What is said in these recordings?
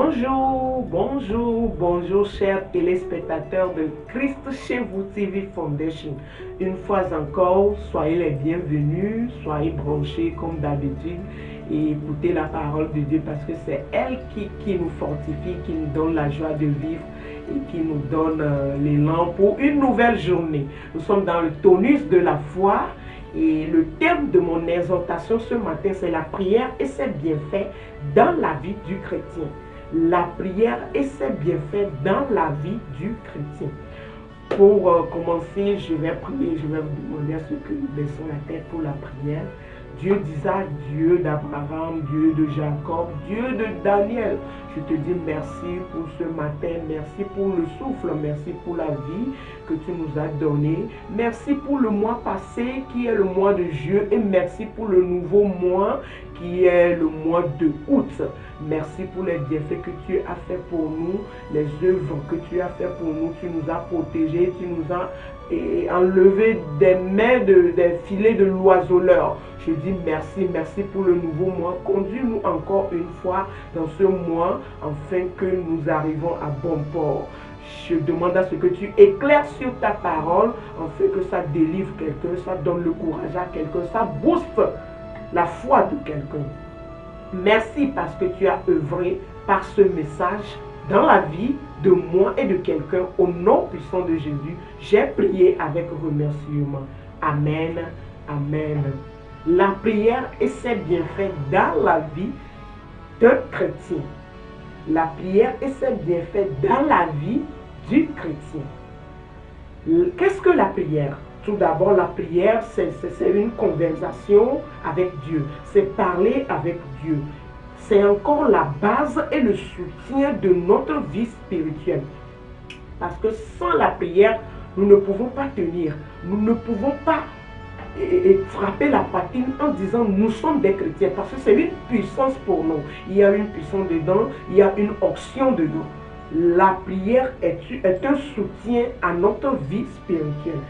Bonjour, bonjour, bonjour chers téléspectateurs de Christ chez vous TV Foundation. Une fois encore, soyez les bienvenus, soyez branchés comme d'habitude et écoutez la parole de Dieu parce que c'est elle qui nous fortifie, qui nous donne la joie de vivre et qui nous donne l'élan pour une nouvelle journée. Nous sommes dans le tonus de la foi. Et le thème de mon exhortation ce matin, c'est la prière et ses bienfaits dans la vie du chrétien. La prière et ses bienfaits dans la vie du chrétien. Pour commencer, je vais prier, je vais vous demander à ce que nous baissons la tête pour la prière. Dieu d'Isaac, Dieu d'Abraham, Dieu de Jacob, Dieu de Daniel. Je te dis merci pour ce matin, merci pour le souffle, merci pour la vie que tu nous as donnée. Merci pour le mois passé qui est le mois de juillet et merci pour le nouveau mois qui est le mois de août. Merci pour les bienfaits que tu as fait pour nous, les œuvres que tu as fait pour nous. Tu nous as protégés, tu nous as enlevé des mains, des filets de l'oiseleur. Je dis merci, merci pour le nouveau mois. Conduis-nous encore une fois dans ce mois afin que nous arrivons à bon port. Je demande à ce que tu éclaires sur ta parole afin que ça délivre quelqu'un, ça donne le courage à quelqu'un, ça booste la foi de quelqu'un. Merci parce que tu as œuvré par ce message dans la vie de moi et de quelqu'un. Au nom puissant de Jésus, j'ai prié avec remerciement. Amen, amen. La prière et ses bienfaits dans la vie d'un chrétien. La prière et ses bienfaits dans la vie du chrétien. Qu'est-ce que la prière? Tout d'abord, la prière, c'est une conversation avec Dieu. C'est parler avec Dieu. C'est encore la base et le soutien de notre vie spirituelle. Parce que sans la prière, nous ne pouvons pas tenir. Nous ne pouvons pas frapper la poitrine en disant nous sommes des chrétiens. Parce que c'est une puissance pour nous. Il y a une puissance dedans, il y a une onction dedans. La prière est un soutien à notre vie spirituelle.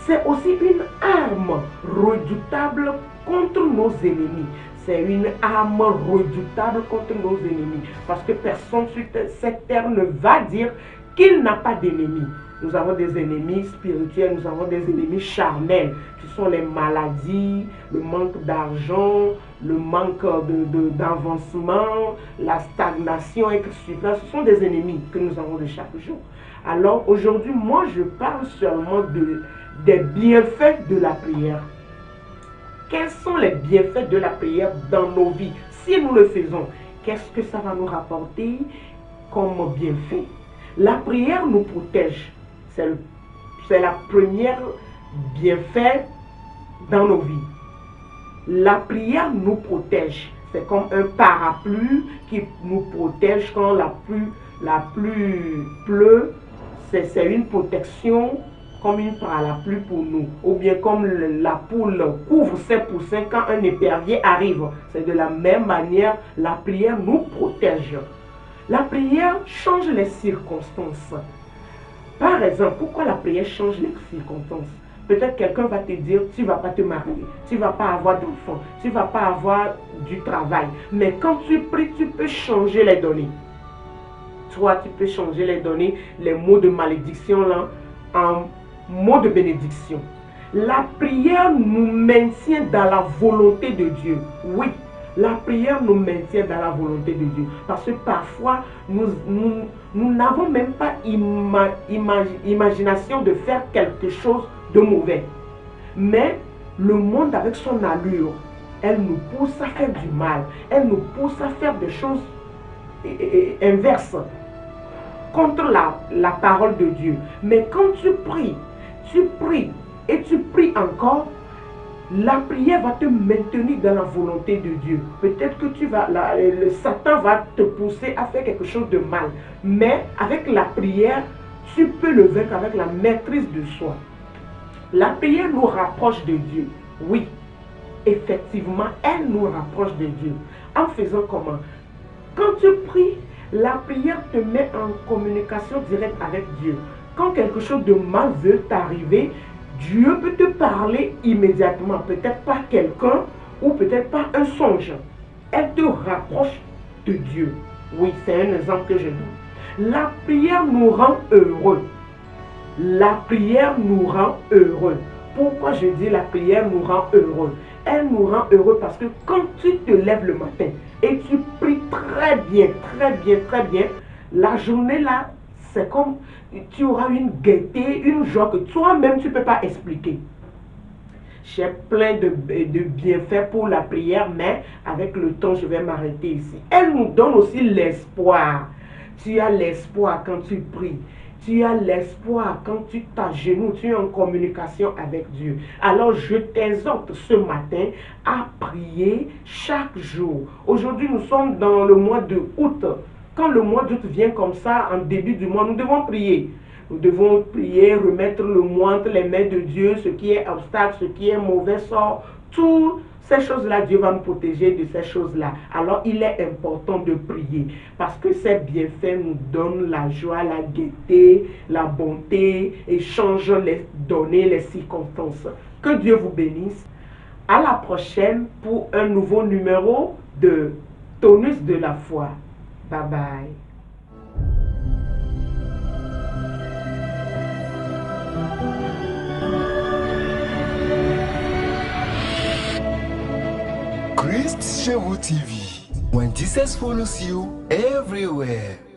C'est aussi une arme redoutable contre nos ennemis. C'est une arme redoutable contre nos ennemis. Parce que personne sur cette terre ne va dire qu'il n'a pas d'ennemis. Nous avons des ennemis spirituels, nous avons des ennemis charnels, qui sont les maladies, le manque d'argent, le manque d'avancement, la stagnation, etc. Ce sont des ennemis que nous avons de chaque jour. Alors aujourd'hui, moi je parle seulement des bienfaits de la prière. Quels sont les bienfaits de la prière dans nos vies? Si nous le faisons, qu'est-ce que ça va nous rapporter comme bienfait? La prière nous protège. C'est la première bienfait dans nos vies. La prière nous protège. C'est comme un parapluie qui nous protège quand la pluie pleut. C'est une protection comme une parapluie pour nous. Ou bien comme la poule couvre ses poussins quand un épervier arrive. C'est de la même manière, la prière nous protège. La prière change les circonstances. Par exemple, pourquoi la prière change les circonstances? Peut-être quelqu'un va te dire, tu ne vas pas te marier, tu ne vas pas avoir d'enfants, tu ne vas pas avoir du travail. Mais quand tu pries, tu peux changer les données. Toi, tu peux changer les données, les mots de malédiction là, en mots de bénédiction. La prière nous maintient dans la volonté de Dieu. Oui. La prière nous maintient dans la volonté de Dieu. Parce que parfois, nous n'avons même pas imagination de faire quelque chose de mauvais. Mais le monde avec son allure, elle nous pousse à faire du mal. Elle nous pousse à faire des choses inverses contre la parole de Dieu. Mais quand tu pries et tu pries encore, la prière va te maintenir dans la volonté de Dieu. Peut-être que le Satan va te pousser à faire quelque chose de mal. Mais avec la prière, tu peux le vaincre avec la maîtrise de soi. La prière nous rapproche de Dieu. Oui, effectivement, elle nous rapproche de Dieu. En faisant comment? Quand tu pries, la prière te met en communication directe avec Dieu. Quand quelque chose de mal veut t'arriver, Dieu peut te parler immédiatement, peut-être par quelqu'un ou peut-être par un songe. Elle te rapproche de Dieu. Oui, c'est un exemple que je donne. La prière nous rend heureux. La prière nous rend heureux. Pourquoi je dis la prière nous rend heureux? Elle nous rend heureux parce que quand tu te lèves le matin et tu pries très bien, très bien, très bien, la journée là, c'est comme tu auras une gaieté, une joie que toi-même tu ne peux pas expliquer. J'ai plein de bienfaits pour la prière, mais avec le temps, je vais m'arrêter ici. Elle nous donne aussi l'espoir. Tu as l'espoir quand tu pries. Tu as l'espoir quand tu t'agenouilles, tu es en communication avec Dieu. Alors je t'exhorte ce matin à prier chaque jour. Aujourd'hui, nous sommes dans le mois de août. Quand le mois d'août vient comme ça, en début du mois, nous devons prier. Nous devons prier, remettre le mois entre les mains de Dieu, ce qui est obstacle, ce qui est mauvais sort, toutes ces choses-là, Dieu va nous protéger de ces choses-là. Alors, il est important de prier parce que ces bienfaits nous donnent la joie, la gaieté, la bonté et changent les données, les circonstances. Que Dieu vous bénisse. À la prochaine pour un nouveau numéro de Tonus de la foi. Bye bye. Christ Chez vous TV. When Jesus follows you everywhere.